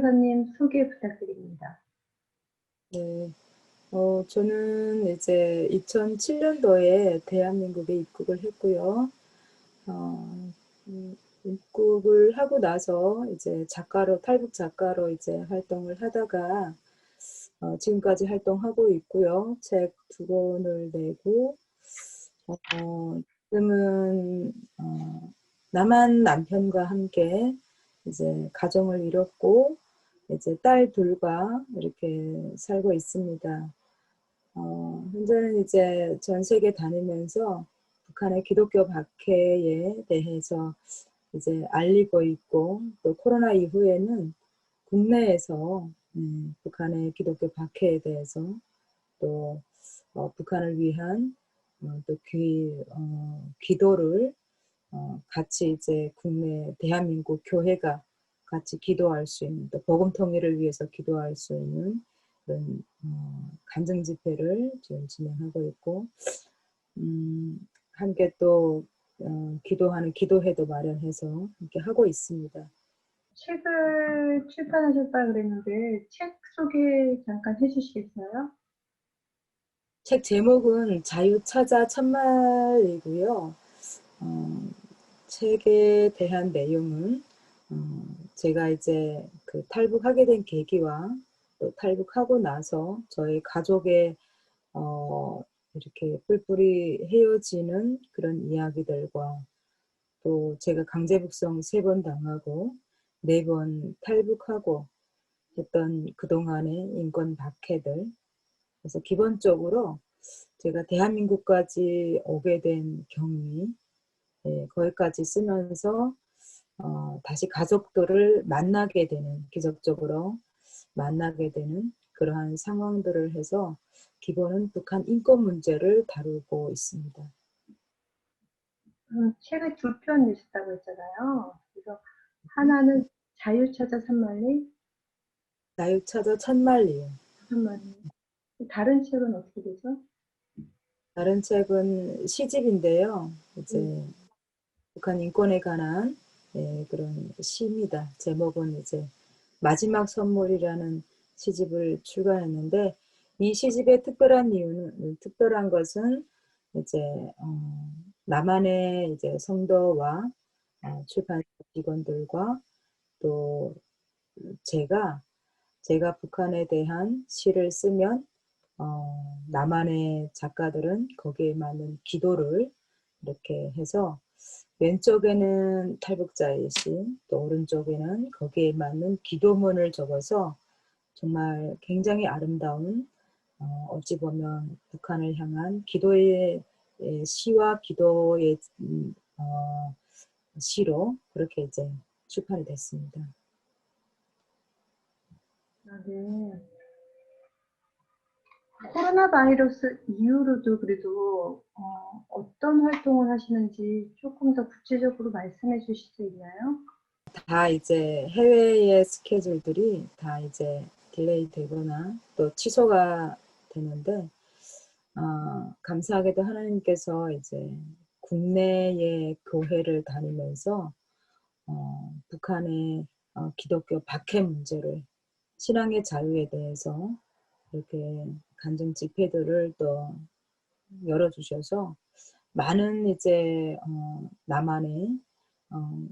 선교사님 소개 부탁드립니다. 네, 저는 이제 2007년도에 대한민국에 입국을 했고요. 어, 입국을 하고 나서 이제 작가로, 탈북 작가로 이제 활동을 하다가 지금까지 활동하고 있고요. 책 2권을 내고, 지금은 남한 남편과 함께 이제 가정을 이뤘고, 이제 딸 둘과 이렇게 살고 있습니다. 현재는 이제 전 세계 다니면서 북한의 기독교 박해에 대해서 이제 알리고 있고, 또 코로나 이후에는 국내에서 북한의 기독교 박해에 대해서 또 북한을 위한 또 기도를 같이 이제 국내 대한민국 교회가 같이 기도할 수 있는, 또 복음 통일을 위해서 기도할 수 있는 그런 간증 집회를 지금 진행하고 있고, 함께 또 기도하는 기도회도 마련해서 함께 하고 있습니다. 책을 출판하셨다 그랬는데 책 소개 잠깐 해주시겠어요? 책 제목은 자유찾아 천말이고요. 책에 대한 내용은 제가 이제 그 탈북하게 된 계기와 또 탈북하고 나서 저희 가족의 이렇게 뿔뿔이 헤어지는 그런 이야기들과, 또 제가 강제 북송 3번 당하고 4번 탈북하고 했던 그동안의 인권 박해들, 그래서 기본적으로 제가 대한민국까지 오게 된 경위, 거기까지 쓰면서 다시 가족들을 만나게 되는, 기적적으로 만나게 되는 그러한 상황들을 해서 기본은 북한 인권 문제를 다루고 있습니다. 책을 2편 내셨다고 했잖아요. 그래서 하나는 자유찾아 산만리, 자유찾아 천만리요. 산만리. 다른 책은 어떻게 되죠? 다른 책은 시집인데요. 이제 네. 북한 인권에 관한 그런 시입니다. 제목은 이제 마지막 선물이라는 시집을 출간했는데, 이 시집의 특별한 것은 이제 남한의 이제 성도와 출판사 직원들과 또 제가 북한에 대한 시를 쓰면 남한의 작가들은 거기에 맞는 기도를 이렇게 해서, 왼쪽에는 탈북자의 시, 또 오른쪽에는 거기에 맞는 기도문을 적어서 정말 굉장히 아름다운, 어찌 보면 북한을 향한 기도의 시와 기도의 시로 그렇게 이제 출판이 됐습니다. 아, 네. 코로나 바이러스 이후로도 그래도 어떤 활동을 하시는지 조금 더 구체적으로 말씀해 주실 수 있나요? 다 이제 해외의 스케줄들이 다 이제 딜레이 되거나 또 취소가 되는데, 감사하게도 하나님께서 이제 국내의 교회를 다니면서 북한의 기독교 박해 문제를, 신앙의 자유에 대해서 이렇게 간증 집회들을 또 열어주셔서 많은 이제 남한의 어,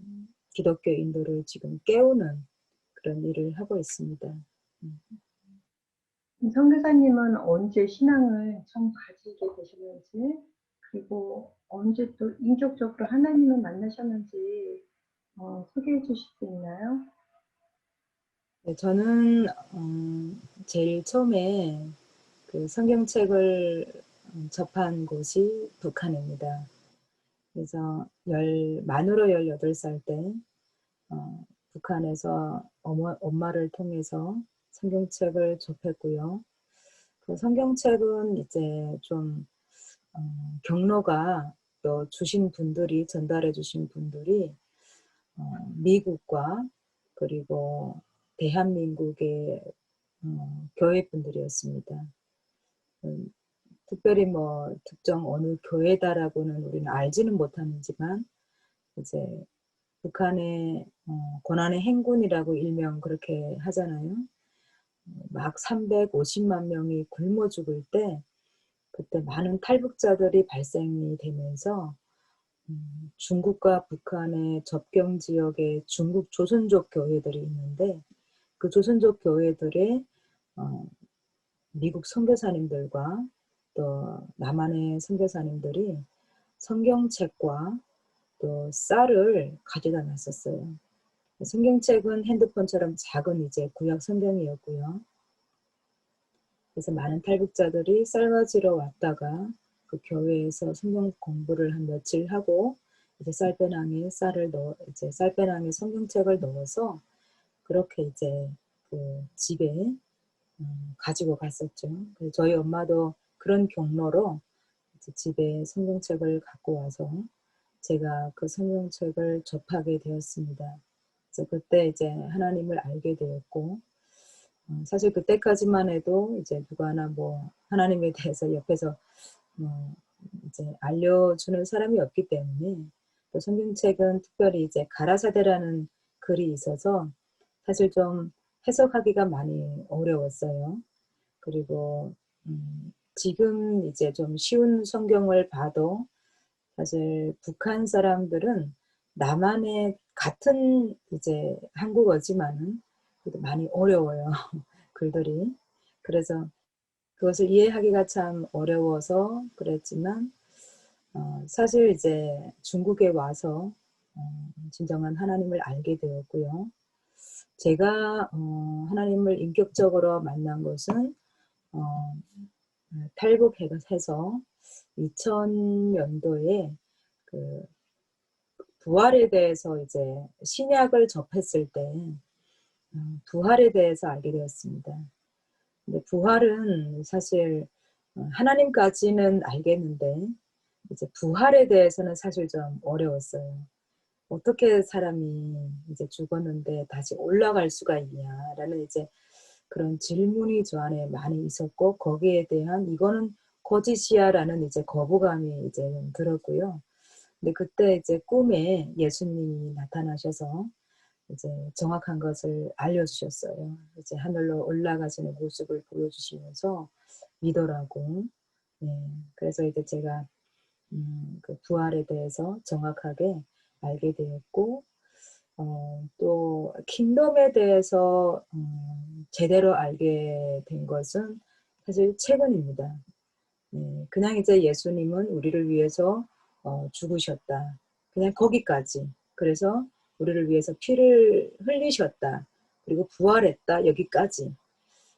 기독교인들을 지금 깨우는 그런 일을 하고 있습니다. 선교사님은 언제 신앙을 처음 가지게 되셨는지, 그리고 언제 또 인격적으로 하나님을 만나셨는지 소개해 주실 수 있나요? 네, 저는 제일 처음에 그 성경책을 접한 곳이 북한입니다. 그래서 만으로 18살 때 북한에서 엄마를 통해서 성경책을 접했고요. 그 성경책은 이제 좀 경로가, 또 전달해 주신 분들이 미국과 그리고 대한민국의 교회 분들이었습니다. 특별히 뭐 특정 어느 교회다라고는 우리는 알지는 못하지만 이제 북한의 고난의 행군이라고 일명 그렇게 하잖아요. 막 350만 명이 굶어 죽을 때 그때 많은 탈북자들이 발생이 되면서 중국과 북한의 접경 지역에 중국 조선족 교회들이 있는데 그 조선족 교회들의 미국 선교사님들과 또 남한의 선교사님들이 성경책과 또 쌀을 가져다 놨었어요. 성경책은 핸드폰처럼 작은 이제 구약 성경이었고요. 그래서 많은 탈북자들이 쌀 가지러 왔다가 그 교회에서 성경 공부를 한 며칠 하고 이제 쌀배낭에 이제 쌀배낭에 성경책을 넣어서 그렇게 이제 그 집에 가지고 갔었죠. 그래서 저희 엄마도 그런 경로로 이제 집에 성경책을 갖고 와서 제가 그 성경책을 접하게 되었습니다. 그래서 그때 이제 하나님을 알게 되었고, 사실 그때까지만 해도 이제 누가나 뭐 하나님에 대해서 옆에서 이제 알려주는 사람이 없기 때문에 또 성경책은 특별히 이제 가라사대라는 글이 있어서 사실 좀 해석하기가 많이 어려웠어요. 그리고 지금 이제 좀 쉬운 성경을 봐도 사실 북한 사람들은 남한의 같은 이제 한국어지만은 그래도 많이 어려워요. 글들이. 그래서 그것을 이해하기가 참 어려워서 그랬지만 사실 이제 중국에 와서 진정한 하나님을 알게 되었고요. 제가 하나님을 인격적으로 만난 것은 어, 탈북해서 2000년도에 그 부활에 대해서 이제 신약을 접했을 때 부활에 대해서 알게 되었습니다. 근데 부활은 사실 하나님까지는 알겠는데 이제 부활에 대해서는 사실 좀 어려웠어요. 어떻게 사람이 이제 죽었는데 다시 올라갈 수가 있냐라는 이제 그런 질문이 저 안에 많이 있었고 거기에 대한 이거는 거짓이야라는 이제 거부감이 이제 들었고요. 근데 그때 이제 꿈에 예수님이 나타나셔서 이제 정확한 것을 알려주셨어요. 이제 하늘로 올라가시는 모습을 보여주시면서 믿으라고. 네, 그래서 이제 제가 그 부활에 대해서 정확하게 알게 되었고, 또 킹덤에 대해서 제대로 알게 된 것은 사실 최근입니다. 네, 그냥 이제 예수님은 우리를 위해서 죽으셨다. 그냥 거기까지. 그래서 우리를 위해서 피를 흘리셨다. 그리고 부활했다. 여기까지.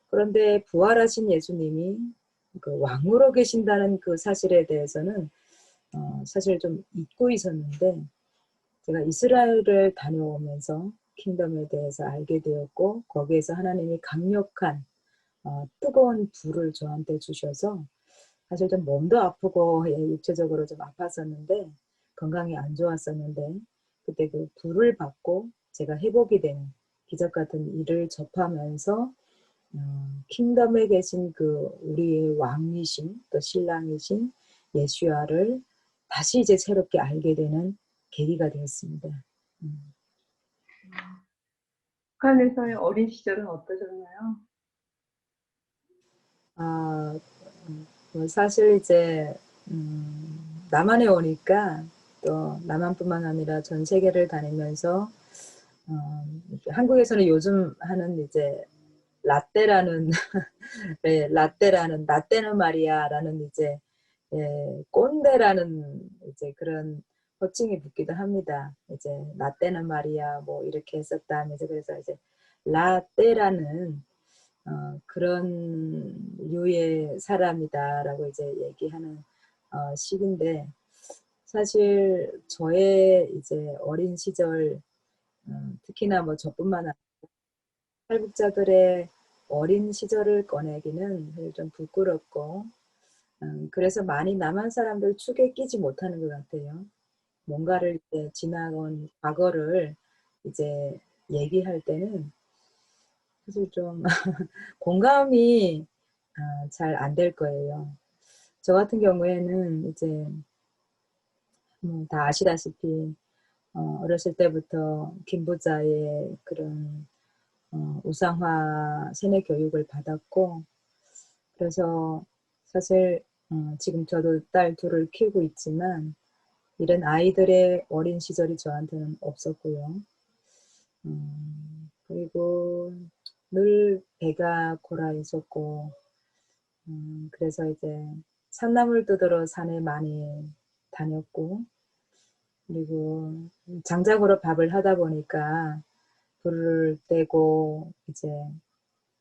그런데 부활하신 예수님이 그 왕으로 계신다는 그 사실에 대해서는 사실 좀 잊고 있었는데 제가 이스라엘을 다녀오면서 킹덤에 대해서 알게 되었고 거기에서 하나님이 강력한 뜨거운 불을 저한테 주셔서 사실 좀 몸도 아프고 육체적으로 좀 아팠었는데 건강이 안 좋았었는데 그때 그 불을 받고 제가 회복이 되는 기적 같은 일을 접하면서 킹덤에 계신 그 우리의 왕이신 또 신랑이신 예수야를 다시 이제 새롭게 알게 되는 계기가 되었습니다. 북한에서의 어린 시절은 어떠셨나요? 아, 사실 이제 남한에 오니까 또 남한뿐만 아니라 전 세계를 다니면서 한국에서는 요즘 하는 이제 라떼라는 네, 라떼는 말이야라는 이제 꼰대라는 이제 그런 호칭이 붙기도 합니다. 이제 라떼는 말이야 뭐 이렇게 했었다 하면서 그래서 이제 라떼라는 그런 류의 사람이다라고 이제 얘기하는 시기인데 사실 저의 이제 어린 시절 특히나 뭐 저뿐만 아니라 탈북자들의 어린 시절을 꺼내기는 사실 좀 부끄럽고 그래서 많이 남한 사람들 축에 끼지 못하는 것 같아요. 뭔가를 이제 지나온 과거를 이제 얘기할 때는 사실 좀 공감이 잘 안 될 거예요. 저 같은 경우에는 이제 다 아시다시피 어렸을 때부터 김부자의 그런 우상화 세뇌 교육을 받았고, 그래서 사실 지금 저도 딸 둘을 키우고 있지만 이런 아이들의 어린 시절이 저한테는 없었고요. 그리고 늘 배가 고라 있었고, 그래서 이제 산나물 뜯으러 산에 많이 다녔고, 그리고 장작으로 밥을 하다 보니까 불을 떼고 이제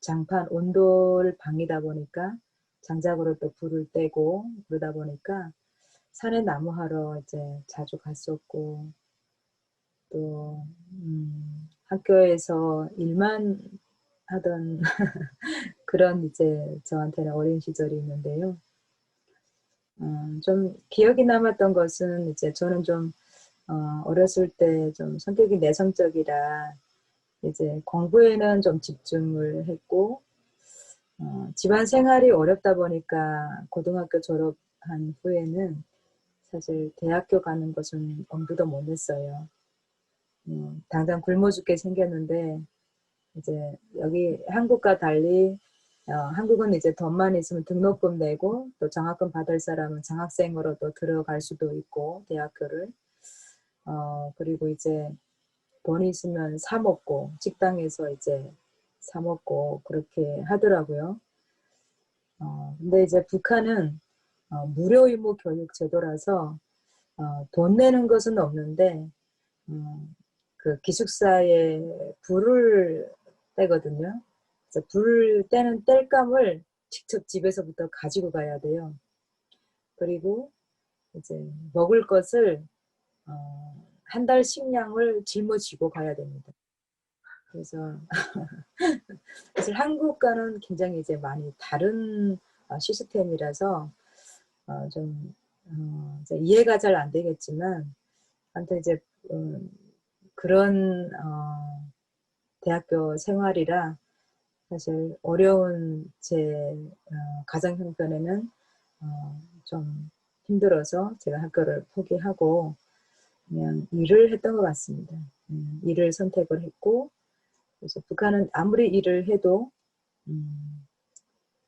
장판 온도를 방이다 보니까 장작으로 또 불을 떼고 그러다 보니까 산에 나무하러 이제 자주 갔었고, 또 학교에서 일만 하던 그런 이제 저한테는 어린 시절이 있는데요. 좀 기억이 남았던 것은 이제 저는 좀 어렸을 때 좀 성격이 내성적이라 이제 공부에는 좀 집중을 했고, 집안 생활이 어렵다 보니까 고등학교 졸업한 후에는 사실 대학교 가는 것은 엄두도 못 냈어요. 당장 굶어 죽게 생겼는데 이제 여기 한국과 달리 한국은 이제 돈만 있으면 등록금 내고 또 장학금 받을 사람은 장학생으로 또 들어갈 수도 있고 대학교를 그리고 이제 돈이 있으면 사 먹고 식당에서 이제 사 먹고 그렇게 하더라고요. 근데 이제 북한은 무료 의무 교육 제도라서 돈 내는 것은 없는데 그 기숙사에 불을 떼거든요. 그래서 불을 떼는 땔감을 직접 집에서부터 가지고 가야 돼요. 그리고 이제 먹을 것을 한 달 식량을 짊어지고 가야 됩니다. 그래서 사실 한국과는 굉장히 이제 많이 다른 시스템이라서 좀 이제 이해가 잘 안 되겠지만, 아무튼 이제 그런 대학교 생활이라 사실 어려운 제 가정 형편에는 좀 힘들어서 제가 학교를 포기하고 그냥 일을 했던 것 같습니다. 일을 선택을 했고, 그래서 북한은 아무리 일을 해도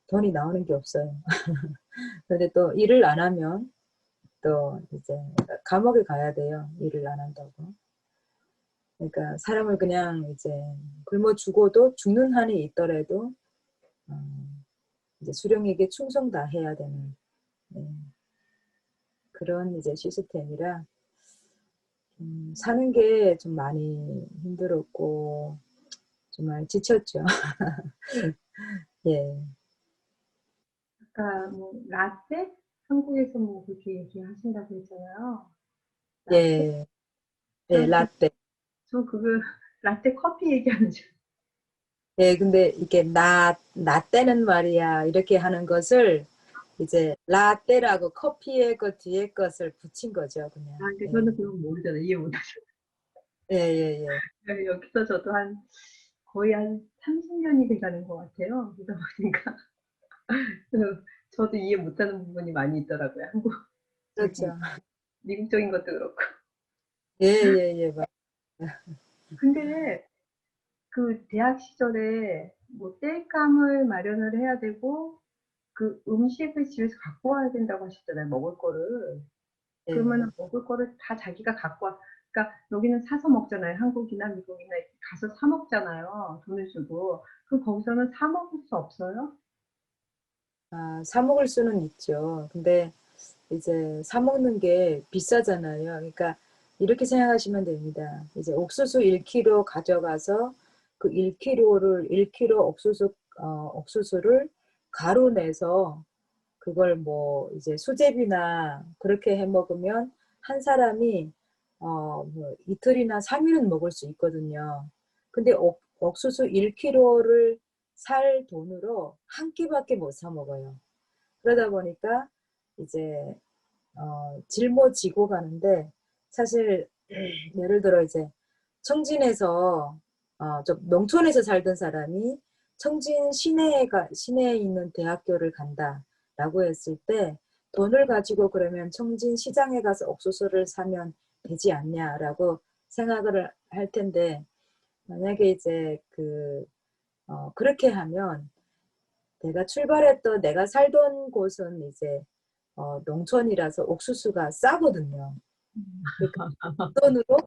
돈이 나오는 게 없어요. 그런데 또 일을 안 하면 또 이제 감옥에 가야 돼요. 일을 안 한다고. 그러니까 사람을 그냥 이제 굶어 죽어도 죽는 한이 있더라도 이제 수령에게 충성 다 해야 되는 그런 이제 시스템이라 사는 게 좀 많이 힘들었고 정말 지쳤죠. 예, 아까 뭐 라떼? 한국에서 뭐 그렇게 얘기하신다고 했잖아요. 라떼? 예, 예, 전 그, 라떼. 저 그거 라떼 커피 얘기하는 줄. 예, 근데 이게 나 때는 말이야 이렇게 하는 것을 이제 라떼라고 커피의 그 뒤에 것을 붙인 거죠, 아, 그냥. 근데 예, 저는 그런 거 모르잖아요. 이해 못하죠. 예, 예, 예. 여기서 저도 거의 한 30년이 돼가는 것 같아요. 그러다 보니까. 저도 이해 못하는 부분이 많이 있더라고요. 저기, 그렇죠. 미국적인 것도 그렇고. 예, 예, 예, 근데 그 대학 시절에 뭐 땔감을 마련을 해야 되고 그 음식을 집에서 갖고 와야 된다고 하셨잖아요. 먹을 거를. 예. 그러면은 먹을 거를 다 자기가 갖고 와. 그러니까 여기는 사서 먹잖아요. 한국이나 미국이나 이렇게 가서 사 먹잖아요. 돈을 주고. 그럼 거기서는 사 먹을 수 없어요? 사 먹을 수는 있죠. 근데 이제 사 먹는 게 비싸잖아요. 그러니까 이렇게 생각하시면 됩니다. 이제 옥수수 1kg 가져가서 그 1kg 옥수수를 가루 내서 그걸 뭐 이제 수제비나 그렇게 해 먹으면 한 사람이 뭐 이틀이나 3일은 먹을 수 있거든요. 근데 옥수수 1kg를 살 돈으로 한 끼밖에 못 사 먹어요. 그러다 보니까 이제 짊어지고 가는데 사실 예를 들어 이제 청진에서 좀 농촌에서 살던 사람이 청진 시내에 있는 대학교를 간다라고 했을 때 돈을 가지고 그러면 청진 시장에 가서 옥수수를 사면 되지 않냐라고 생각을 할 텐데, 만약에 이제 그렇게 하면 내가 살던 곳은 이제 농촌이라서 옥수수가 싸거든요. 그러니까 그 돈으로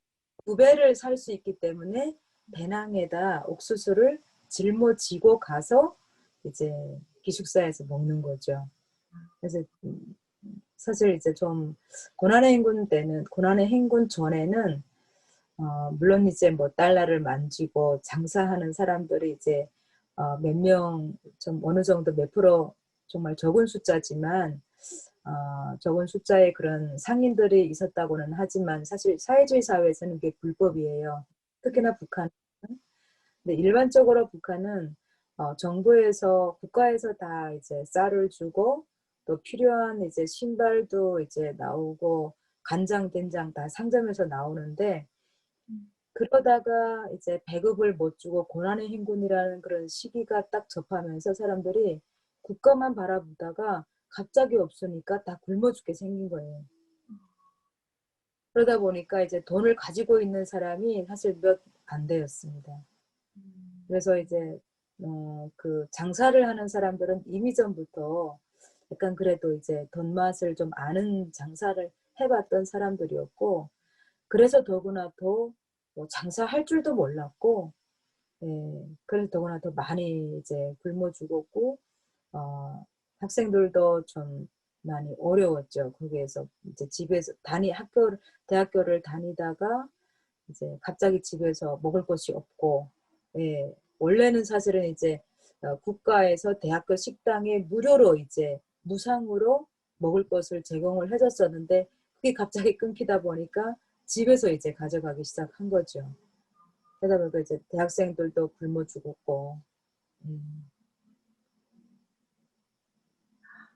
2배를 살 수 있기 때문에 배낭에다 옥수수를 짊어지고 가서 이제 기숙사에서 먹는 거죠. 그래서 사실 이제 좀 고난의 행군 전에는 물론 이제 뭐 달러를 만지고 장사하는 사람들이 이제 몇 명, 좀 어느 정도 몇 프로 정말 적은 숫자지만 적은 숫자의 그런 상인들이 있었다고는 하지만 사실 사회주의 사회에서는 그게 불법이에요. 특히나 북한. 근데 일반적으로 북한은 정부에서 국가에서 다 이제 쌀을 주고 또 필요한 이제 신발도 이제 나오고 간장, 된장 다 상점에서 나오는데 그러다가 이제 배급을 못 주고 고난의 행군이라는 그런 시기가 딱 접하면서 사람들이 국가만 바라보다가 갑자기 없으니까 다 굶어 죽게 생긴 거예요. 그러다 보니까 이제 돈을 가지고 있는 사람이 사실 몇 안 되었습니다. 그래서 이제 그 장사를 하는 사람들은 이미 전부터 약간 그래도 이제 돈 맛을 좀 아는 장사를 해봤던 사람들이었고, 그래서 더구나 뭐 장사할 줄도 몰랐고, 예, 그래서 더구나 더 많이 이제 굶어 죽었고, 학생들도 좀 많이 어려웠죠. 거기에서 이제 집에서 대학교를 다니다가 이제 갑자기 집에서 먹을 것이 없고, 예, 원래는 사실은 이제 국가에서 대학교 식당에 무료로 이제 무상으로 먹을 것을 제공을 해줬었는데 그게 갑자기 끊기다 보니까 집에서 이제 가져가기 시작한 거죠. 그러다 보니까 이제 대학생들도 굶어 죽었고.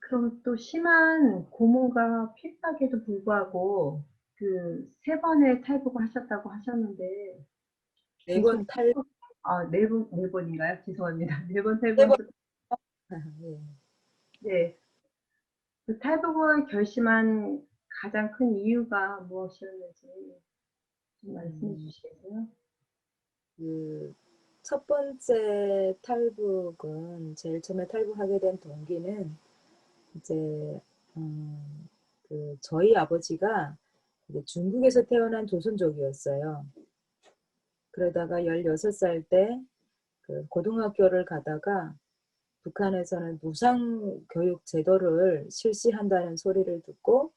그럼 또 심한 고모가 필사에도 불구하고 그 3번의 탈북을 하셨다고 하셨는데 네번 계속 탈, 네 번인가요? 죄송합니다. 4번 네 번, 탈북. 예. 네. 그 탈북을 결심한 가장 큰 이유가 무엇이었는지 좀 말씀해 음, 주시겠어요? 첫 번째 탈북은 제일 처음에 탈북하게 된 동기는 이제 저희 아버지가 이제 중국에서 태어난 조선족이었어요. 그러다가 16살 때 그 고등학교를 가다가 북한에서는 무상 교육 제도를 실시한다는 소리를 듣고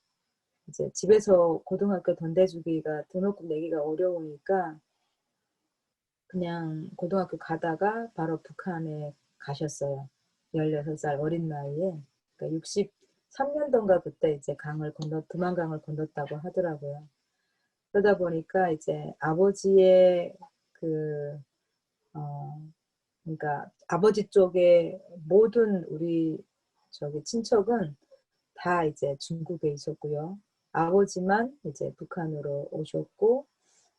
이제 집에서 고등학교 돈 대주기가 등록금 내기가 어려우니까 그냥 고등학교 가다가 바로 북한에 가셨어요. 16살 어린 나이에. 그러니까 63년도인가 그때 이제 두만강을 건넜다고 하더라고요. 그러다 보니까 이제 아버지의 그, 어, 그러니까 아버지 쪽의 모든 우리 친척은 다 이제 중국에 있었고요. 아버지만 이제 북한으로 오셨고,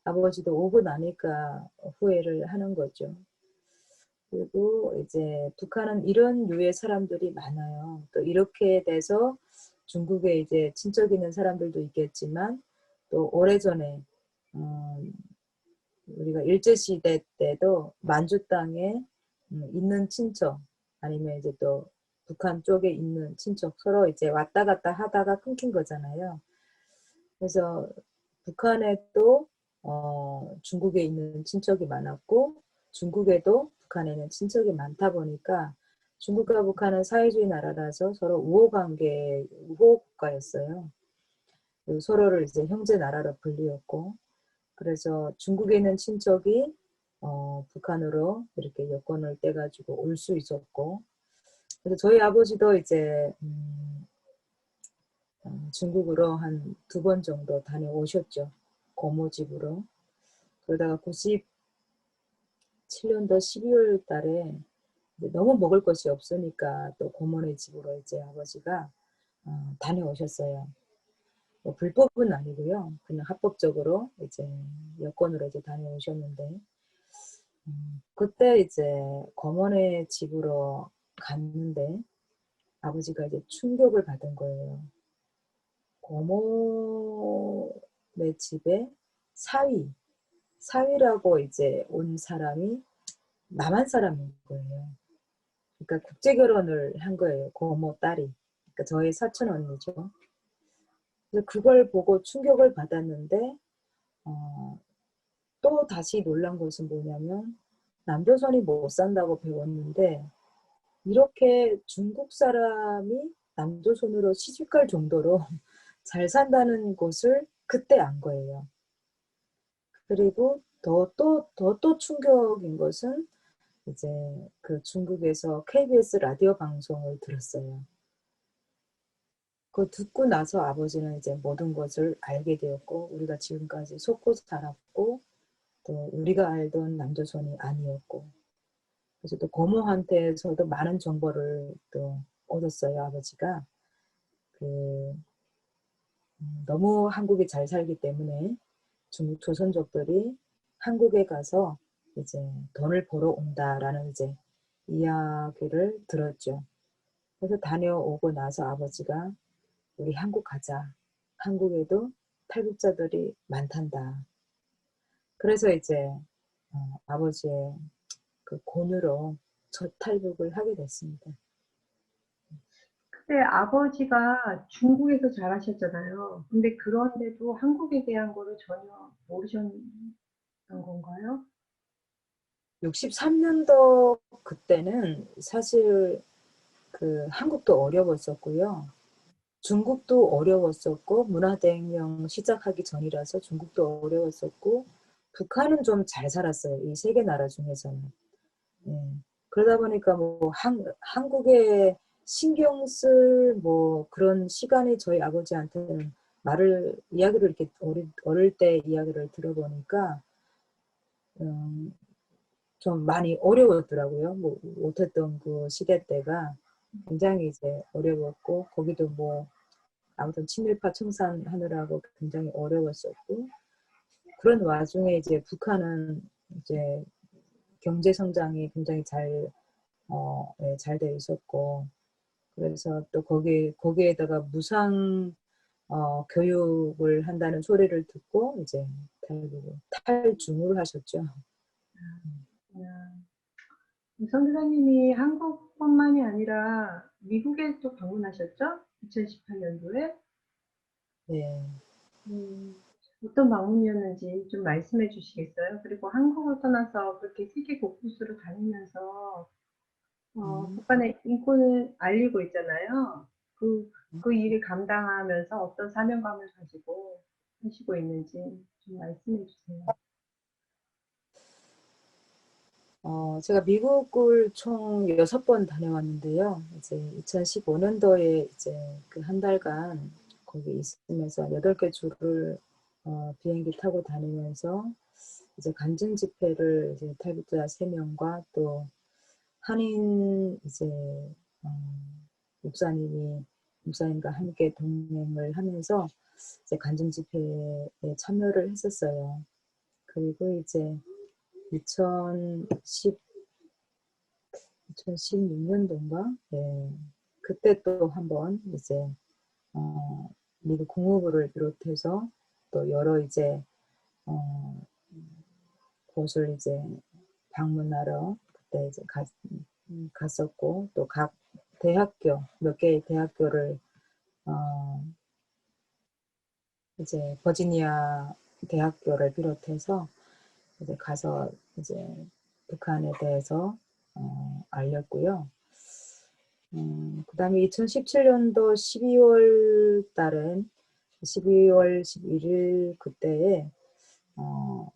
아버지도 오고 나니까 후회를 하는 거죠. 그리고 이제 북한은 이런 류의 사람들이 많아요. 또 이렇게 돼서 중국에 이제 친척 있는 사람들도 있겠지만 또 오래전에 우리가 일제시대 때도 만주 땅에 있는 친척 아니면 이제 또 북한 쪽에 있는 친척 서로 이제 왔다 갔다 하다가 끊긴 거잖아요. 그래서 북한에도 중국에 있는 친척이 많았고 중국에도 북한에는 친척이 많다 보니까 중국과 북한은 사회주의 나라라서 서로 우호 국가였어요. 서로를 이제 형제 나라로 불리었고 그래서 중국에 있는 친척이 북한으로 이렇게 여권을 떼가지고 올 수 있었고 그래서 저희 아버지도 이제 중국으로 한 2번 정도 다녀오셨죠. 고모 집으로. 그러다가 97년도 12월 달에 너무 먹을 것이 없으니까 또 고모네 집으로 이제 아버지가 다녀오셨어요. 뭐 불법은 아니고요. 그냥 합법적으로 이제 여권으로 이제 다녀오셨는데 그때 이제 고모네 집으로 갔는데 아버지가 이제 충격을 받은 거예요. 고모네 집에 사위, 사위라고 이제 온 사람이 남한 사람인 거예요. 그러니까 국제 결혼을 한 거예요. 고모 딸이. 그러니까 저의 사촌 언니죠. 그래서 그걸 보고 충격을 받았는데 어, 또 다시 놀란 것은 뭐냐면 남조선이 못 산다고 배웠는데 이렇게 중국 사람이 남조선으로 시집갈 정도로 잘 산다는 것을 그때 안 거예요. 그리고 더 또 충격인 것은 이제 그 중국에서 KBS 라디오 방송을 들었어요. 그거 듣고 나서 아버지는 이제 모든 것을 알게 되었고 우리가 지금까지 속고 살았고 또 우리가 알던 남조선이 아니었고 그래서 또 고모한테서도 많은 정보를 또 얻었어요. 아버지가 그 너무 한국에 잘 살기 때문에 중국 조선족들이 한국에 가서 이제 돈을 벌어 온다라는 이제 이야기를 들었죠. 그래서 다녀오고 나서 아버지가 우리 한국 가자. 한국에도 탈북자들이 많단다. 그래서 이제 아버지의 그 권유로 첫 탈북을 하게 됐습니다. 근데 아버지가 중국에서 자라셨잖아요. 근데 그런데도 한국에 대한 거를 전혀 모르셨던 건가요? 63년도 그때는 사실 그 한국도 어려웠었고요. 중국도 어려웠었고 문화대혁명 시작하기 전이라서 중국도 어려웠었고 북한은 좀 잘 살았어요. 이 세 개 나라 중에서는. 예. 그러다 보니까 뭐 한국에 신경 쓸 뭐 그런 시간이 저희 아버지한테는 이야기를 이렇게 어릴 때 이야기를 들어보니까 음, 좀 많이 어려웠더라고요. 뭐 못했던 그 시대 때가 굉장히 이제 어려웠고 거기도 뭐 아무튼 친일파 청산하느라고 굉장히 어려웠었고 그런 와중에 이제 북한은 이제 경제 성장이 굉장히 잘 돼 있었고 그래서 또 거기에다가 무상 교육을 한다는 소리를 듣고 이제 탈중을 하셨죠. 그냥 선교사님이 한국뿐만이 아니라 미국에도 방문하셨죠? 2018년도에. 네. 어떤 방문이었는지 좀 말씀해 주시겠어요? 그리고 한국을 떠나서 그렇게 세계 곳곳으로 다니면서 음, 북한의 인권을 알리고 있잖아요. 그 일을 감당하면서 어떤 사명감을 가지고 하시고 있는지 좀 말씀해 주세요. 제가 미국을 총 6번 다녀왔는데요. 이제 2015년도에 이제 그 한 달간 거기 있으면서 8개 주를 비행기 타고 다니면서 이제 간증 집회를 이제 탈북자 3명과 또 한인 이제 어, 목사님과 함께 동행을 하면서 이제 간증 집회에 참여를 했었어요. 그리고 이제 2016년도인가? 네. 그때 또 한번 이제 어, 미국 국무부를 비롯해서 또 여러 이제 어, 곳을 이제 방문하러 그때 이제 갔었고 또 각 대학교 몇 개의 대학교를 어, 이제 버지니아 대학교를 비롯해서 이제 가서 이제 북한에 대해서 알렸고요. 그다음에 2017년도 12월 달은 12월 11일 그때에 어,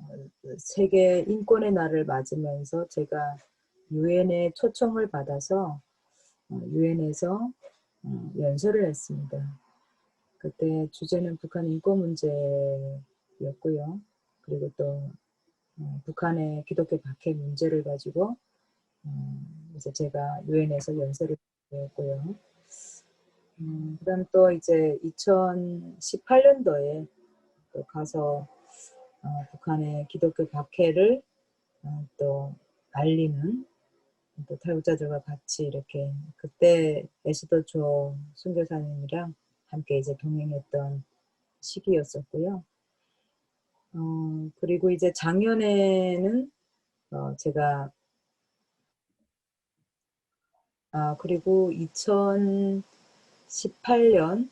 세계 인권의 날을 맞으면서 제가 유엔의 초청을 받아서 유엔에서 연설을 했습니다. 그때 주제는 북한 인권 문제였고요. 그리고 또 북한의 기독교 박해 문제를 가지고 이제 제가 유엔에서 연설을 했고요. 그다음 또 이제 2018년도에 또 가서 북한의 기독교 박해를 또 알리는 또 탈북자들과 같이 이렇게 그때 에스더 선교사님이랑 함께 이제 동행했던 시기였었고요. 그리고 이제 작년에는 제가 그리고 2018년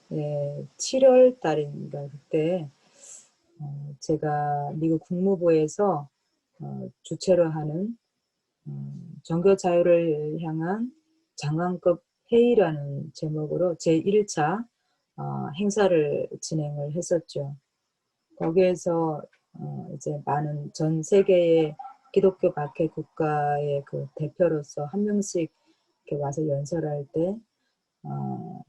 7월 달인가 그때 제가 미국 국무부에서 주최를 하는 종교 자유를 향한 장관급 회의라는 제목으로 제1차 행사를 진행을 했었죠. 거기에서 이제 많은 전 세계의 기독교 박해 국가의 그 대표로서 한 명씩 이렇게 와서 연설할 때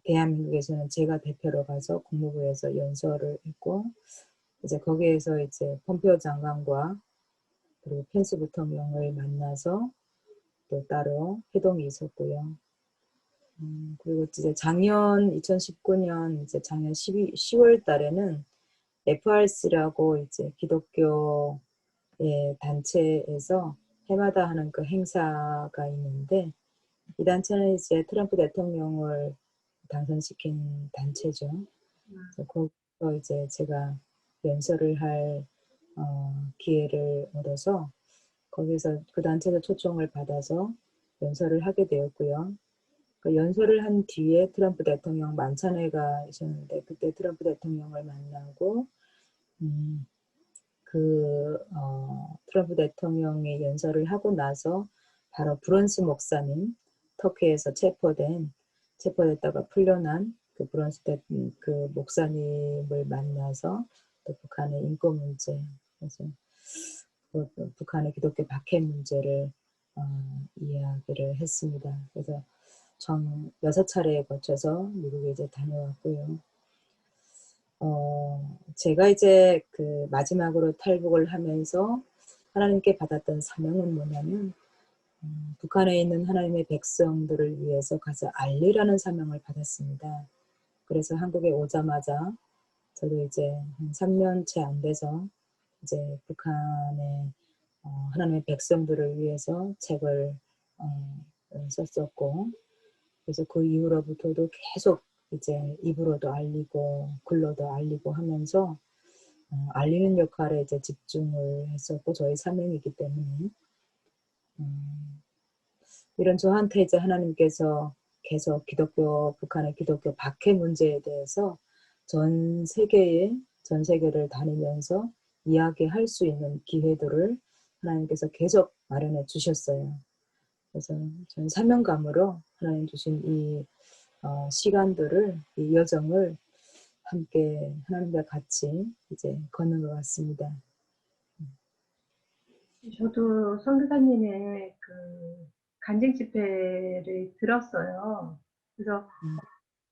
대한민국에서는 제가 대표로 가서 국무부에서 연설을 했고 이제 거기에서 이제 폼페오 장관과 그리고 펜스 부통령을 만나서 또 따로 회동이 있었고요. 그리고 이제 작년 2019년 이제 작년 10월 달에는 FRC라고 이제 기독교의 단체에서 해마다 하는 그 행사가 있는데 이 단체는 이제 트럼프 대통령을 당선시킨 단체죠. 그래서 거기서 이제 제가 연설을 할 기회를 얻어서 거기서 그 단체에서 초청을 받아서 연설을 하게 되었고요. 그 연설을 한 뒤에 트럼프 대통령 만찬회가 있었는데 그때 트럼프 대통령을 만나고 트럼프 대통령의 연설을 하고 나서 바로 브런스 목사님 터키에서 체포됐다가 풀려난 그 브런스 그 목사님을 만나서 또 북한의 인권 문제 그래서 북한의 기독교 박해 문제를 이야기를 했습니다. 그래서 총 6차례에 거쳐서 미국에 이제 다녀왔고요. 제가 이제 그 마지막으로 탈북을 하면서 하나님께 받았던 사명은 뭐냐면 북한에 있는 하나님의 백성들을 위해서 가서 알리라는 사명을 받았습니다. 그래서 한국에 오자마자 저도 이제 한 3년 채 안 돼서 이제 북한의 하나님의 백성들을 위해서 책을 썼었고 그래서 그 이후로부터도 계속 이제 입으로도 알리고 글로도 알리고 하면서 알리는 역할에 이제 집중을 했었고 저희 사명이기 때문에 이런 저한테 이제 하나님께서 계속 북한의 기독교 박해 문제에 대해서 전 세계를 다니면서 이야기할 수 있는 기회들을 하나님께서 계속 마련해 주셨어요. 그래서 저는 사명감으로 하나님 주신 이 시간들을, 이 여정을 함께 하나님과 같이 이제 걷는 것 같습니다. 저도 선교사님의 그 간증 집회를 들었어요. 그래서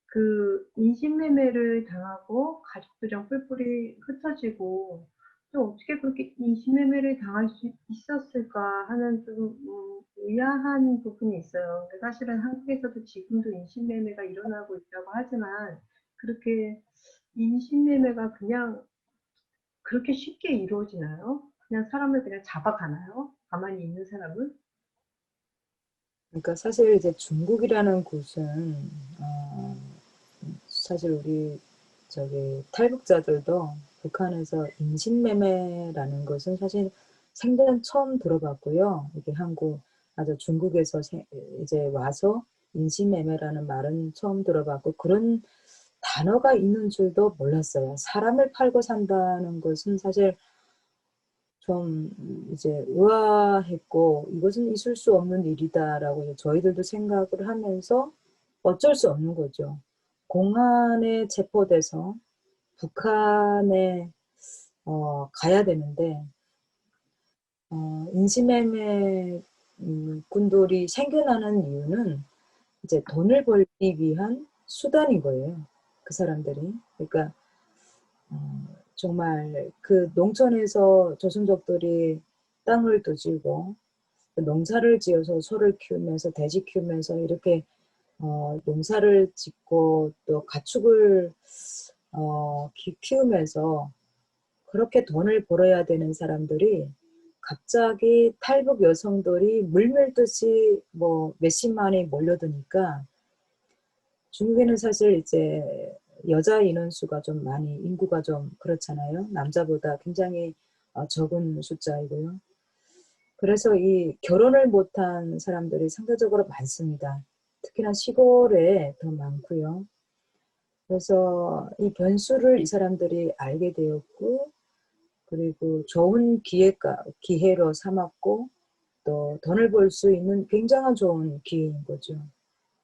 그 인신매매를 당하고 가족들이랑 뿔뿔이 흩어지고 또 어떻게 그렇게 인신매매를 당할 수 있었을까 하는 좀 의아한 부분이 있어요. 근데 사실은 한국에서도 지금도 인신매매가 일어나고 있다고 하지만 그렇게 인신매매가 그냥 그렇게 쉽게 이루어지나요? 그냥 사람을 그냥 잡아가나요? 가만히 있는 사람을? 그러니까 사실 이제 중국이라는 곳은 사실 우리 탈북자들도 북한에서 인신매매라는 것은 사실 생전 처음 들어봤고요. 이게 중국에서 이제 와서 인신매매라는 말은 처음 들어봤고 그런 단어가 있는 줄도 몰랐어요. 사람을 팔고 산다는 것은 사실 좀 이제 의아했고 이것은 있을 수 없는 일이다라고 저희들도 생각을 하면서 어쩔 수 없는 거죠. 공안에 체포돼서 북한에 가야 되는데 인신매매 군들이 생겨나는 이유는 이제 돈을 벌기 위한 수단인 거예요. 그 사람들이. 그러니까 정말 그 농촌에서 조선족들이 땅을 두지고 농사를 지어서 소를 키우면서 돼지 키우면서 이렇게 농사를 짓고 또 가축을 키우면서 그렇게 돈을 벌어야 되는 사람들이 갑자기 탈북 여성들이 물밀듯이 뭐 몇십만이 몰려드니까 중국에는 사실 이제 여자 인원수가 좀 많이 인구가 좀 그렇잖아요. 남자보다 굉장히 적은 숫자이고요. 그래서 이 결혼을 못한 사람들이 상대적으로 많습니다. 특히나 시골에 더 많고요. 그래서 이 변수를 이 사람들이 알게 되었고, 그리고 좋은 기회로 삼았고, 또 돈을 벌 수 있는 굉장한 좋은 기회인 거죠.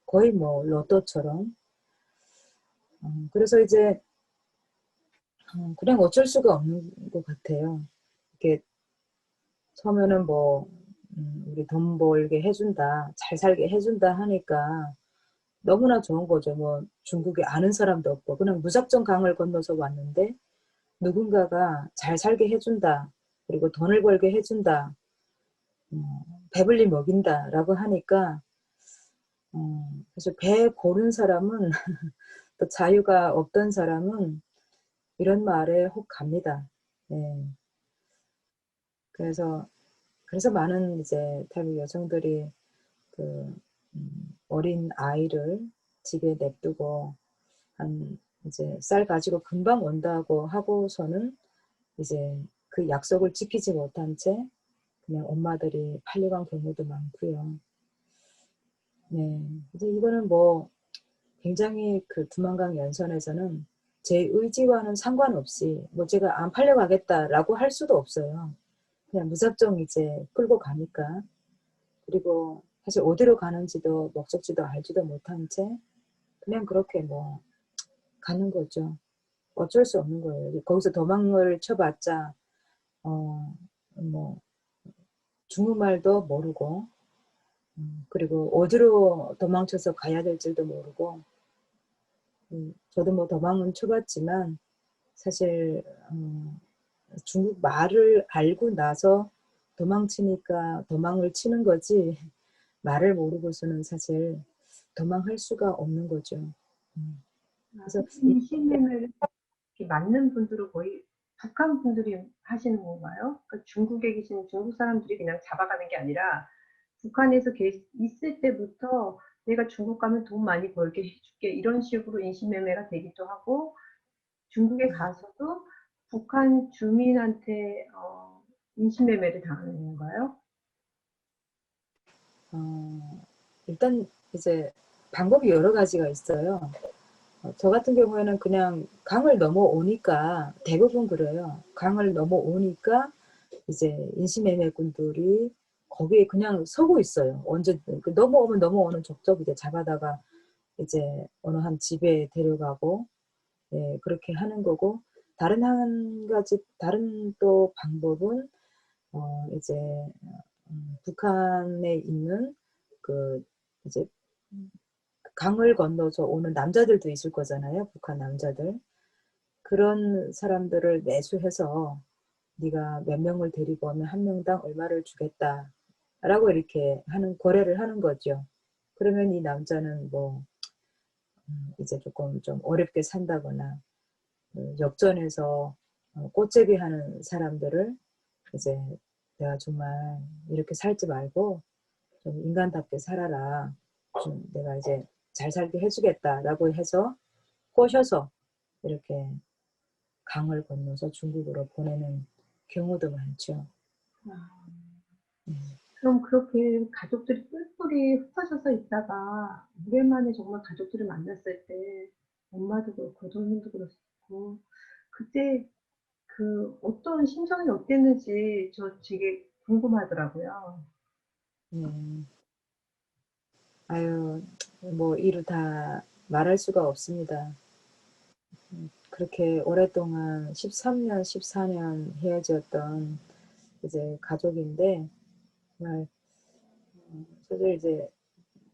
거의 뭐 로또처럼. 그래서 이제 그냥 어쩔 수가 없는 것 같아요. 이렇게 처음에는 뭐 우리 돈 벌게 해준다, 잘 살게 해준다 하니까 너무나 좋은 거죠. 뭐 중국에 아는 사람도 없고 그냥 무작정 강을 건너서 왔는데 누군가가 잘 살게 해준다, 그리고 돈을 벌게 해준다, 배불리 먹인다라고 하니까 그래서 배 고른 사람은 또 자유가 없던 사람은 이런 말에 혹 갑니다. 네. 그래서 많은 이제 탈북 여성들이 그 어린 아이를 집에 냅두고 한 이제 쌀 가지고 금방 온다고 하고서는 이제 그 약속을 지키지 못한 채 그냥 엄마들이 팔려간 경우도 많고요. 네, 이제 이거는 뭐 굉장히 그 두만강 연선에서는 제 의지와는 상관없이 뭐 제가 안 팔려가겠다라고 할 수도 없어요. 그냥 무작정 이제 끌고 가니까. 그리고 사실 어디로 가는지도 목적지도 알지도 못한 채 그냥 그렇게 뭐 가는 거죠. 어쩔 수 없는 거예요. 거기서 도망을 쳐봤자 뭐 중국말도 모르고 그리고 어디로 도망쳐서 가야 될지도 모르고 저도 뭐 도망은 쳐봤지만 사실 중국 말을 알고 나서 도망치니까 도망을 치는 거지 말을 모르고서는 사실 도망할 수가 없는 거죠. 그래서 인신매매를 맞는 분들은 거의 북한 분들이 하시는 건가요? 그러니까 중국에 계신 중국 사람들이 그냥 잡아가는 게 아니라 북한에서 있을 때부터 내가 중국 가면 돈 많이 벌게 해줄게 이런 식으로 인신매매가 되기도 하고 중국에 가서도 북한 주민한테 인신매매를 당하는 건가요? 일단 이제 방법이 여러 가지가 있어요. 저 같은 경우에는 그냥 강을 넘어오니까 대부분 그래요. 강을 넘어오니까 이제 인신매매꾼들이 거기에 그냥 서고 있어요. 언제든 넘어오면 넘어오는 족족 이제 잡아다가 이제 어느 한 집에 데려가고 예, 그렇게 하는 거고 다른 한 가지 다른 또 방법은 이제 북한에 있는 그 이제 강을 건너서 오는 남자들도 있을 거잖아요. 북한 남자들. 그런 사람들을 매수해서 네가 몇 명을 데리고 오면 한 명당 얼마를 주겠다라고 이렇게 하는 거래를 하는 거죠. 그러면 이 남자는 뭐 이제 조금 좀 어렵게 산다거나 역전해서 꽃제비 하는 사람들을 이제 내가 정말 이렇게 살지 말고 좀 인간답게 살아라. 좀 내가 이제 잘 살게 해주겠다라고 해서 꼬셔서 이렇게 강을 건너서 중국으로 보내는 경우도 많죠. 그럼 그렇게 가족들이 뿔뿔이 흩어져서 있다가 오랜만에 정말 가족들을 만났을 때 엄마도 그렇고 동생도 그렇고 그때 그 어떤 심정이 어땠는지 저 되게 궁금하더라고요. 네. 아유, 뭐 이루 다 말할 수가 없습니다. 그렇게 오랫동안 13년, 14년 헤어졌던 이제 가족인데 정말 사실 이제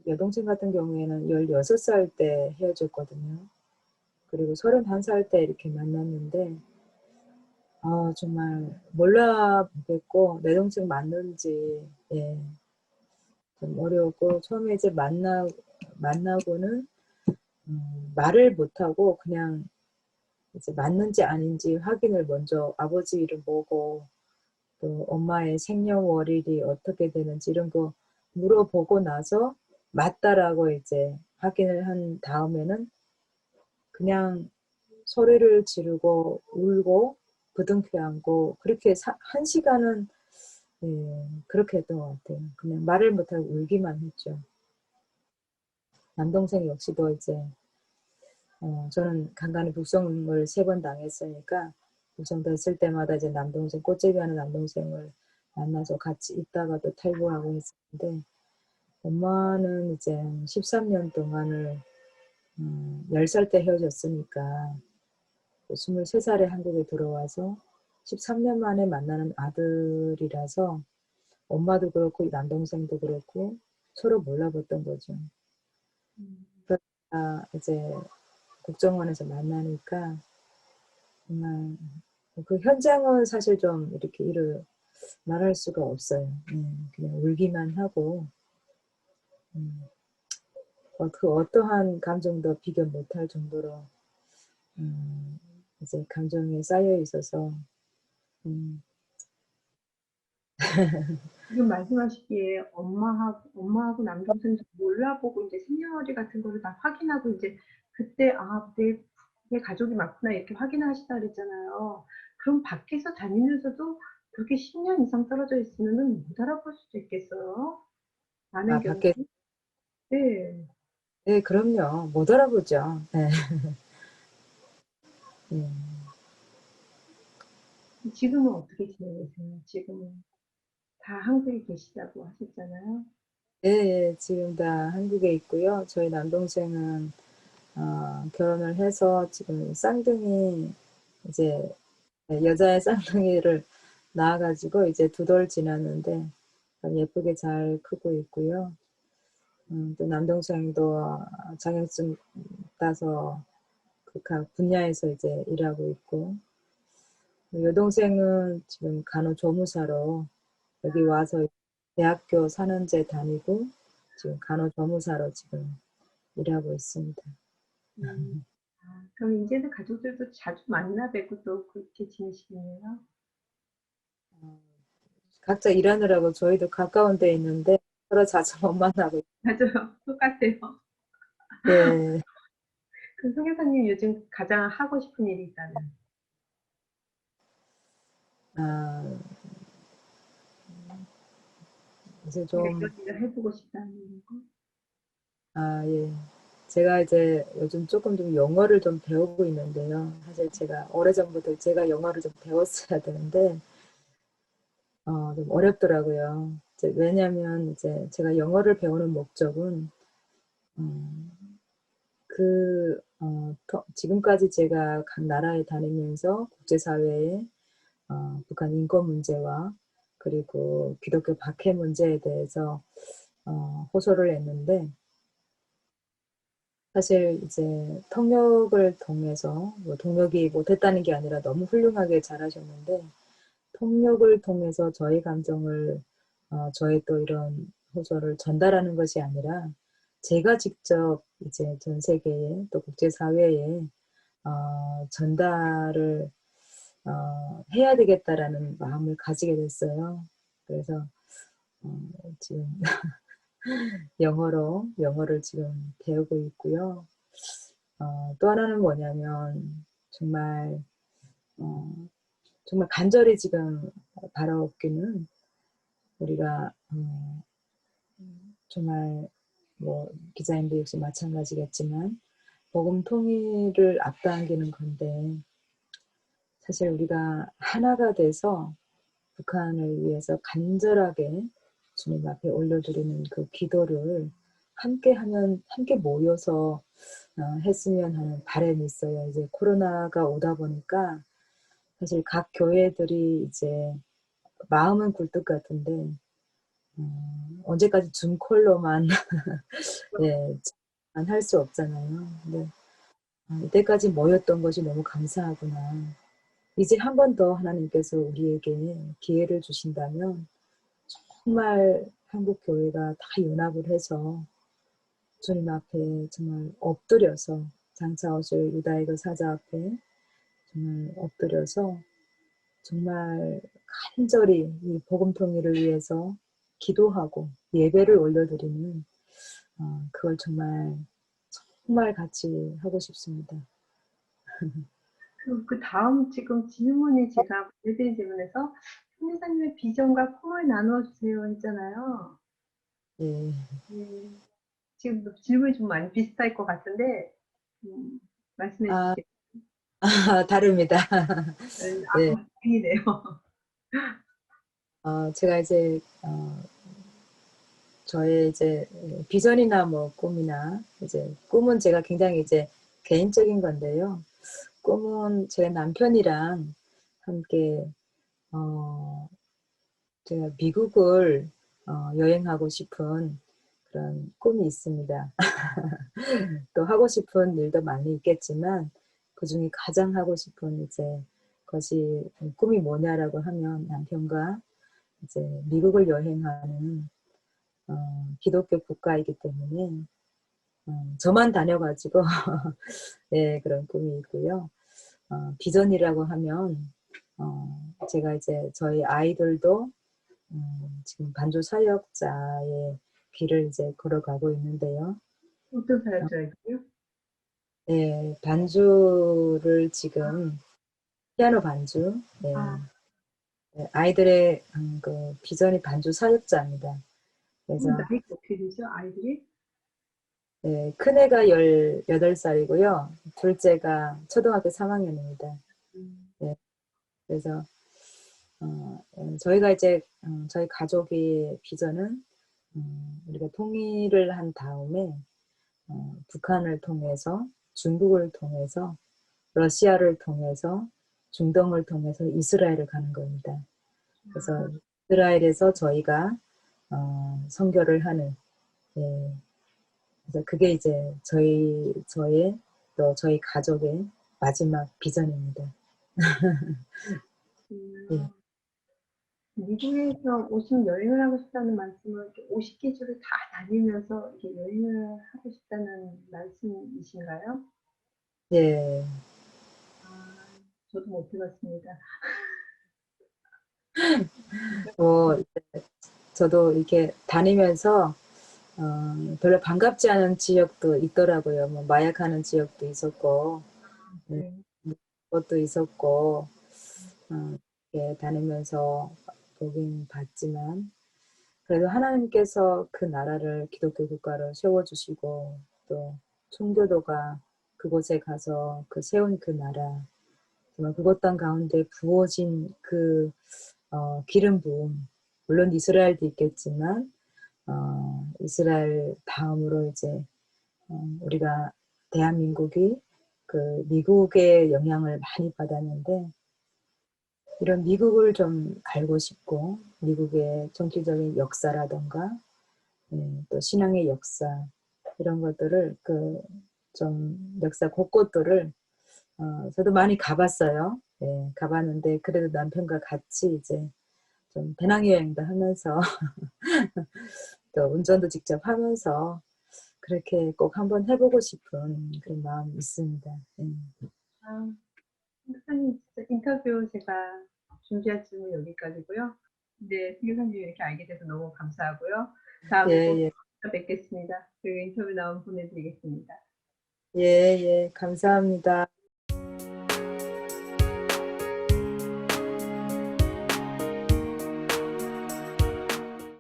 여동생 같은 경우에는 16살 때 헤어졌거든요. 그리고 31살 때 이렇게 만났는데 정말 몰라보겠고 내 동생 맞는지 예, 좀 어려웠고 처음에 이제 만나고는 말을 못하고 그냥 이제 맞는지 아닌지 확인을 먼저 아버지 이름 보고 또 엄마의 생년월일이 어떻게 되는지 이런 거 물어보고 나서 맞다라고 이제 확인을 한 다음에는 그냥 소리를 지르고 울고 부둥켜 안고 그렇게 한 시간은 그렇게 했던 것 같아요. 그냥 말을 못하고 울기만 했죠. 남동생 역시도 이제 저는 간간히 북송을 3번 당했으니까 북송됐을 때마다 이제 남동생 꽃제비 하는 남동생을 만나서 같이 있다가도 탈북하고 했었는데 엄마는 이제 13년 동안을 10살 때 헤어졌으니까 23살에 한국에 들어와서 13년 만에 만나는 아들이라서 엄마도 그렇고 남동생도 그렇고 서로 몰라봤던 거죠. 그러다가 이제 국정원에서 만나니까 정말 그 현장은 사실 좀 이렇게 일을 말할 수가 없어요. 그냥 울기만 하고 그 어떠한 감정도 비교 못할 정도로 이제 감정에 쌓여 있어서 지금 말씀하시기에 엄마하고 남동생도 몰라보고 이제 생년월일 같은 거를 다 확인하고 이제 그때 내 가족이 맞구나 이렇게 확인하시다 그랬잖아요. 그럼 밖에서 다니면서도 그렇게 10년 이상 떨어져 있으면은 못 알아볼 수도 있겠어요. 많은 경우. 밖에 네. 네, 그럼요. 못 알아보죠. 네. 네. 지금은 어떻게 지내고 계세요? 지금은 다 한국에 계시다고 하셨잖아요. 네, 지금 다 한국에 있고요. 저희 남동생은 결혼을 해서 지금 쌍둥이 이제 여자의 쌍둥이를 낳아가지고 이제 2돌 지났는데 예쁘게 잘 크고 있고요. 또 남동생도 자격증 따서 각 분야에서 이제 일하고 있고 여동생은 지금 간호조무사로 여기 와서 대학교 4년제 다니고 지금 간호조무사로 지금 일하고 있습니다. 음. 그럼 이제는 가족들도 자주 만나 뵙고 또 그렇게 지내시겠네요. 각자 일하느라고 저희도 가까운 데 있는데 서로 자주 못 만나고 있어요. 맞아요. 똑같아요. 네. 그 송여사님 요즘 가장 하고 싶은 일이 있다면? 아, 이제 내가 좀, 이런 일을 해보고 싶다는 거? 예. 제가 이제 요즘 조금 좀 영어를 좀 배우고 있는데요. 사실 제가 오래전부터 제가 영어를 좀 배웠어야 되는데, 좀 어렵더라고요. 왜냐면 이제 제가 영어를 배우는 목적은, 음, 지금까지 제가 각 나라에 다니면서 국제사회에 북한 인권 문제와 그리고 기독교 박해 문제에 대해서 호소를 했는데 사실 이제 통역을 통해서 뭐 통역이 못했다는 게 아니라 너무 훌륭하게 잘하셨는데 통역을 통해서 저의 감정을 저의 또 이런 호소를 전달하는 것이 아니라 제가 직접 이제 전 세계에 또 국제사회에 전달을 해야 되겠다라는 마음을 가지게 됐어요. 그래서 지금 영어를 지금 배우고 있고요. 또 하나는 뭐냐면 정말 어, 정말 간절히 지금 바라옵기는 우리가 정말 뭐 기자님도 역시 마찬가지겠지만 복음 통일을 앞당기는 건데 사실 우리가 하나가 돼서 북한을 위해서 간절하게 주님 앞에 올려드리는 그 기도를 함께 모여서 했으면 하는 바람이 있어요. 이제 코로나가 오다 보니까 사실 각 교회들이 이제 마음은 굴뚝 같은데 언제까지 줌콜로만 예, 할 수 없잖아요. 근데 이때까지 모였던 것이 너무 감사하구나. 이제 한 번 더 하나님께서 우리에게 기회를 주신다면 정말 한국 교회가 다 연합을 해서 주님 앞에 정말 엎드려서 장차 오실 유다의 사자 앞에 정말 엎드려서 정말 간절히 이 복음 통일을 위해서 기도하고 예배를 올려드리는 그걸 정말 같이 하고 싶습니다. 그 다음 지금 질문이 제가 보내드린 질문에서 현대사님의 비전과 꿈을 나누어 주세요 했잖아요. 예. 네. 지금 질문이 좀 많이 비슷할 것 같은데, 말씀해 아, 주시겠어요? 다릅니다. 네. 다행이네요. 제가 이제, 저의 이제 비전이나 뭐 꿈이나 이제 꿈은 제가 굉장히 이제 개인적인 건데요. 꿈은 제 남편이랑 함께, 어, 제가 미국을 여행하고 싶은 그런 꿈이 있습니다. 또 하고 싶은 일도 많이 있겠지만 그중에 가장 하고 싶은 이제 것이 꿈이 뭐냐라고 하면 남편과 이제 미국을 여행하는 기독교 국가이기 때문에 저만 다녀가지고 네, 그런 꿈이 있고요. 비전이라고 하면 제가 이제 저희 아이들도 지금 반주 사역자의 길을 이제 걸어가고 있는데요. 어떤 어, 사역자이세요? 네, 반주를 지금 피아노 반주, 네, 아, 네, 아이들의 그 비전이 반주 사역자입니다. 그래서 나이가 어떻게 되죠, 아이들이? 네, 큰애가 18살이고요. 둘째가 초등학교 3학년입니다. 음, 네, 그래서 저희가 이제 저희 가족의 비전은 우리가 통일을 한 다음에 북한을 통해서 중국을 통해서 러시아를 통해서 중동을 통해서 이스라엘을 가는 겁니다. 그래서 이스라엘에서 저희가 선교를 하는 예, 그래서 그게 이제 저의 또 저희 가족의 마지막 비전입니다. 예, 음, 미국에서 오시면 여행을 하고 싶다는 말씀은 이렇게 50개주를 다 다니면서 이렇게 여행을 하고 싶다는 말씀이신가요? 예, 아, 저도 못 해봤습니다. 뭐 저도 이렇게 다니면서 별로 반갑지 않은 지역도 있더라고요. 뭐 마약하는 지역도 있었고, 음, 네. 것도 있었고, 어, 이렇게 다니면서 보긴 봤지만, 그래도 하나님께서 그 나라를 기독교 국가로 세워주시고, 또 청교도가 그곳에 가서 그 세운 그 나라, 정말 그곳 땅 가운데 부어진 그 기름 부음, 물론 이스라엘도 있겠지만, 이스라엘 다음으로 이제 우리가 대한민국이 그 미국의 영향을 많이 받았는데 이런 미국을 좀 알고 싶고 미국의 정치적인 역사라던가 또 신앙의 역사 이런 것들을 그 좀 역사 곳곳들을 저도 많이 가봤어요. 예, 가봤는데 그래도 남편과 같이 이제 좀 배낭여행도 하면서 또 운전도 직접 하면서 그렇게 꼭 한번 해보고 싶은 그런 마음이 있습니다. 아, 선생님 진짜 인터뷰 제가 준비한 질문 여기까지고요. 네, 선생님 이렇게 알게 돼서 너무 감사하고요. 예, 다음에 꼭 예, 뵙겠습니다. 그리고 인터뷰 나오면 보내드리겠습니다. 예, 예, 감사합니다.